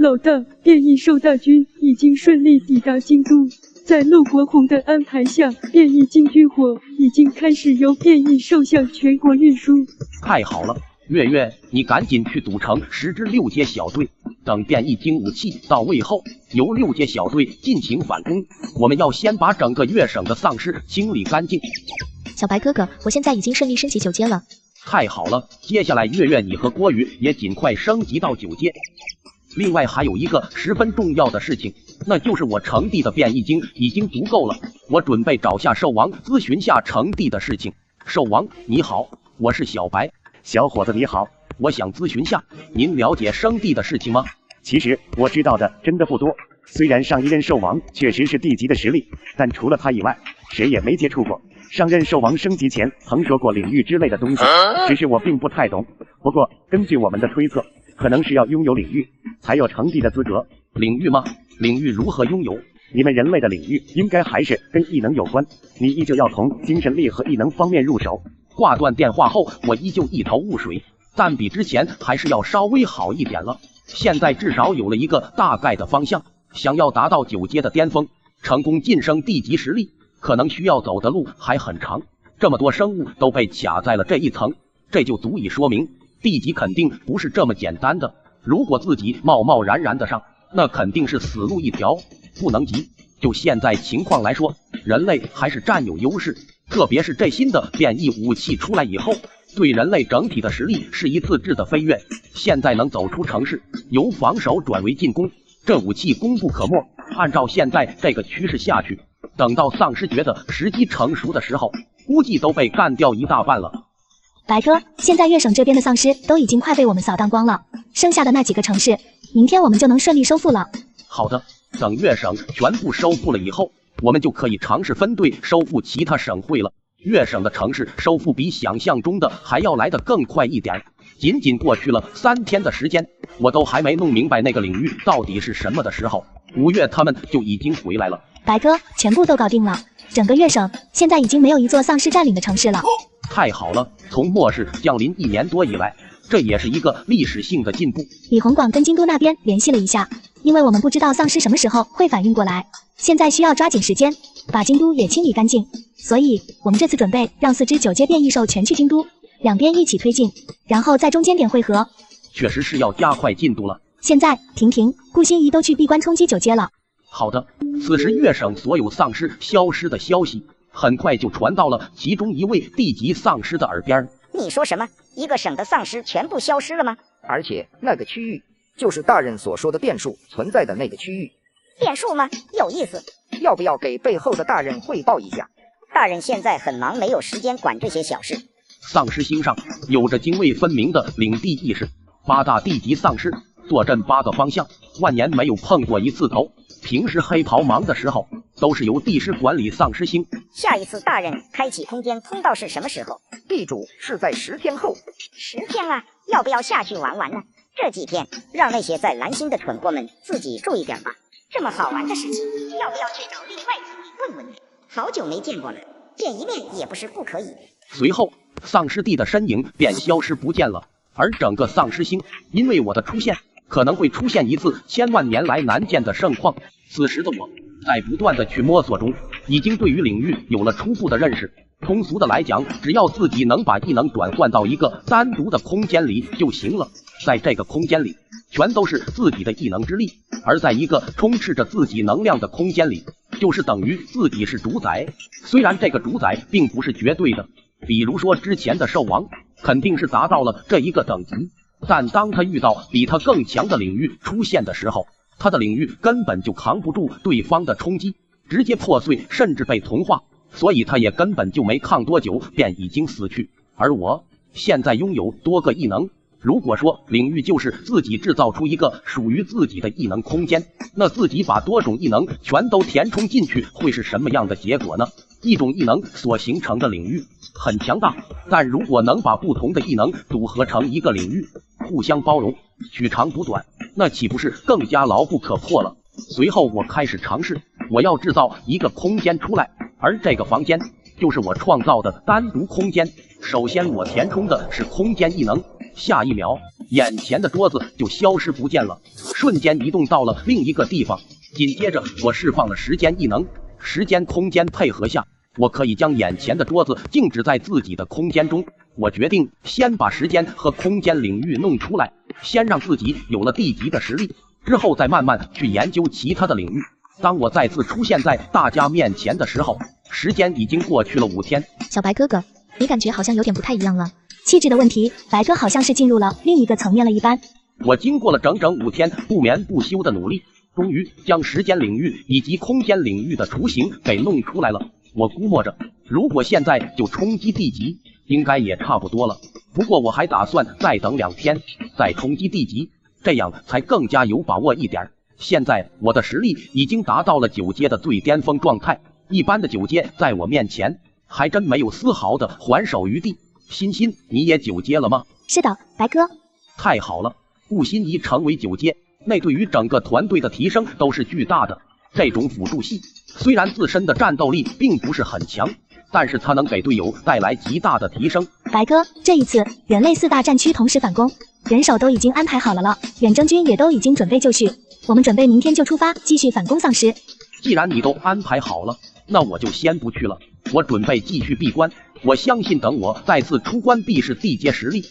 老大，变异兽大军已经顺利抵达京都，在陆国宏的安排下，变异金军火已经开始由变异兽向全国运输。太好了，月月，你赶紧去组成10支6阶小队，等变异精武器到位后，由6阶小队进行反攻。我们要先把整个月省的丧尸清理干净。小白哥哥，我现在已经顺利升级9阶了。太好了，接下来月月你和郭宇也尽快升级到9阶。另外还有一个十分重要的事情，那就是我成帝的变异精已经足够了，我准备找下兽王咨询下成帝的事情。兽王你好，我是小白。小伙子你好，我想咨询下，您了解升帝的事情吗？其实我知道的真的不多，虽然上一任兽王确实是地级的实力，但除了他以外，谁也没接触过。上任兽王升级前曾说过领域之类的东西，只是我并不太懂。不过根据我们的推测，可能是要拥有领域才有成帝的资格。领域吗？领域如何拥有？你们人类的领域应该还是跟异能有关，你依旧要从精神力和异能方面入手。挂断电话后，我依旧一头雾水，但比之前还是要稍微好一点了。现在至少有了一个大概的方向，想要达到9阶的巅峰，成功晋升地级实力，可能需要走的路还很长。这么多生物都被卡在了这一层，这就足以说明地级肯定不是这么简单的。如果自己贸贸然然的上，那肯定是死路一条，不能急。就现在情况来说，人类还是占有优势，特别是这新的变异武器出来以后，对人类整体的实力是一次质的飞跃。现在能走出城市，由防守转为进攻，这武器功不可没。按照现在这个趋势下去，等到丧尸觉得时机成熟的时候，估计都被干掉一大半了。白哥，现在月省这边的丧尸都已经快被我们扫荡光了，剩下的那几个城市，明天我们就能顺利收复了。好的，等月省全部收复了以后，我们就可以尝试分队收复其他省会了。月省的城市收复比想象中的还要来得更快一点，仅仅过去了3天的时间，我都还没弄明白那个领域到底是什么的时候，5月他们就已经回来了。白哥，全部都搞定了，整个月省现在已经没有一座丧尸占领的城市了。太好了，从末世降临1年多以来，这也是一个历史性的进步。李红广跟京都那边联系了一下，因为我们不知道丧尸什么时候会反应过来，现在需要抓紧时间把京都也清理干净，所以我们这次准备让4只9阶变异兽全去京都，两边一起推进，然后在中间点汇合。确实是要加快进度了。现在婷婷、顾心怡都去闭关冲击9阶了。好的，此时月省所有丧尸消失的消息很快就传到了其中一位地级丧尸的耳边。你说什么？一个省的丧尸全部消失了吗？而且那个区域就是大人所说的变数存在的那个区域。变数吗？有意思。要不要给背后的大人汇报一下？大人现在很忙，没有时间管这些小事。丧尸星上有着泾渭分明的领地意识，8大地级丧尸坐镇8个方向，万年没有碰过一次头。平时黑袍忙的时候，都是由地师管理丧尸星。下一次大人开启空间通道是什么时候？地主是在10天后。10天啊，要不要下去玩玩呢？这几天让那些在蓝星的蠢货们自己注意点吧。这么好玩的事情，要不要去找另外一位问问？好久没见过了，见一面也不是不可以。随后，丧尸帝的身影便消失不见了，而整个丧尸星因为我的出现，可能会出现一次千万年来难见的盛况。此时的我在不断的去摸索中，已经对于领域有了初步的认识。通俗的来讲，只要自己能把异能转换到一个单独的空间里就行了，在这个空间里全都是自己的异能之力，而在一个充斥着自己能量的空间里，就是等于自己是主宰。虽然这个主宰并不是绝对的，比如说之前的兽王肯定是达到了这一个等级，但当他遇到比他更强的领域出现的时候，他的领域根本就扛不住对方的冲击，直接破碎，甚至被同化，所以他也根本就没抗多久便已经死去。而我现在拥有多个异能，如果说领域就是自己制造出一个属于自己的异能空间，那自己把多种异能全都填充进去会是什么样的结果呢？一种异能所形成的领域很强大，但如果能把不同的异能组合成一个领域，互相包容，取长补短，那岂不是更加牢不可破了？随后我开始尝试，我要制造一个空间出来，而这个房间就是我创造的单独空间。首先我填充的是空间异能，下一秒眼前的桌子就消失不见了，瞬间移动到了另一个地方。紧接着，我释放了时间异能，时间空间配合下，我可以将眼前的桌子静止在自己的空间中。我决定先把时间和空间领域弄出来，先让自己有了地级的实力，之后再慢慢去研究其他的领域。当我再次出现在大家面前的时候，时间已经过去了5天。小白哥哥，你感觉好像有点不太一样了。气质的问题，白哥好像是进入了另一个层面了一般。我经过了整整5天不眠不休的努力，终于将时间领域以及空间领域的雏形给弄出来了。我估摸着，如果现在就冲击地级，应该也差不多了。不过我还打算再等2天，再冲击地级，这样才更加有把握一点。现在我的实力已经达到了9阶的最巅峰状态，一般的9阶在我面前还真没有丝毫的还手余地。欣欣，你也9阶了吗？是的，白哥。太好了，顾欣怡成为9阶，那对于整个团队的提升都是巨大的。这种辅助系虽然自身的战斗力并不是很强，但是它能给队友带来极大的提升。白哥，这一次人类4大战区同时反攻，人手都已经安排好了，远征军也都已经准备就绪，我们准备明天就出发继续反攻丧尸。既然你都安排好了，那我就先不去了，我准备继续闭关。我相信等我再次出关必是地阶实力。